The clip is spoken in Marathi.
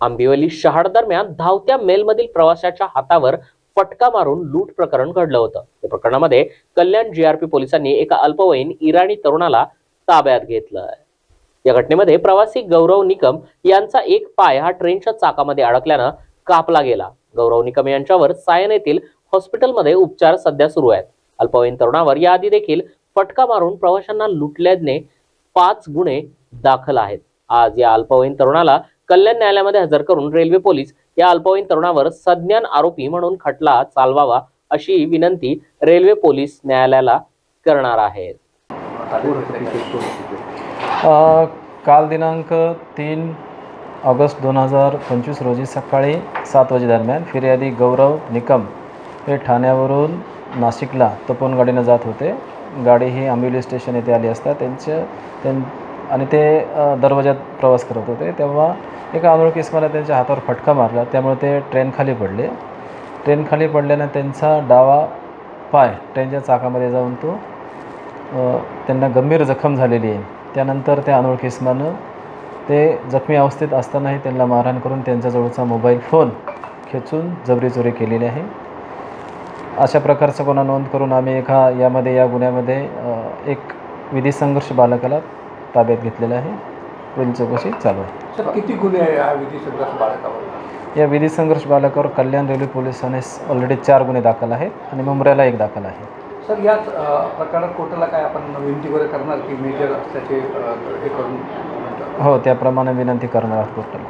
आंबिवली शहाड दरम्यान धावत्या मेलमधील प्रवाशाच्या हातावर फटका मारून लूट प्रकरण घडलं होतं। या प्रकरणामध्ये कल्याण जीआरपी पोलिसांनी एका अल्पवयीन इराणी तरुणाला ताब्यात घेतलंय। या घटनेमध्ये प्रवासी गौरव निकम यांचा एक पाय हा ट्रेनच्या चाकामध्ये अडकल्यानं कापला गेला। गौरव निकम यांच्यावर सायन येथील हॉस्पिटलमध्ये उपचार सध्या सुरू आहेत। अल्पवयीन तरुणावर याआधी देखील फटका मारून प्रवाशांना लुटल्याने 5 गुन्हे दाखल आहेत। आज या अल्पवयीन तरुणाला कल्याण न्यायालयामध्ये हजर करून रेल्वे पोलीस या अल्पवयीन तरुणावर संज्ञान आरोपी म्हणून खटला चालवावा अशी विनंती रेल्वे पोलीस न्यायालयाला करणार आहेत। काल दिनांक 3 ऑगस्ट 2025 रोजी सकाळी 7 वाजे दरम्यान फिर्यादी गौरव निकम हे ठाण्यावरून नाशिकला तपोवन गाडीने जात होते। गाडी ही आंबिवली स्टेशन येथे आली असता आणि ते दरवाजात प्रवास करत होते, तेव्हा एका अनोळखी इसमाला त्यांच्या हातावर फटका मारला। त्यामुळे ते ट्रेन खाली पडल्याने त्यांचा डावा पाय ट्रेनच्या चाकामध्ये जाऊन त्यांना गंभीर जखम झालेली आहे। त्यानंतर त्या अनोळखी इसमानं ते जखमी अवस्थेत असतानाही त्यांना मारहाण करून त्यांच्याजवळचा मोबाईल फोन खेचून जबरी चोरी केलेली आहे। अशा प्रकारचा गुन्हा नोंद करून आम्ही या गुन्ह्यामध्ये एक विधी संघर्ष बालकाला ताब्यात घेतलेला आहे। पुढील चौकशी चालू आहे। सर, किती गुन्हे आहे या विधी संघर्ष बालकावर? या विधी संघर्ष बालकावर कल्याण रेल्वे पोलिसांनी ऑलरेडी 4 गुन्हे दाखल आहेत आणि मुंब्र्याला 1 दाखल आहे। सर, याच प्रकरणात कोर्टाला काय आपण विनंती वगैरे करणार की मेजर असल्याचे हे करून? हो, त्याप्रमाणे विनंती करणार आहोत कोर्टाला।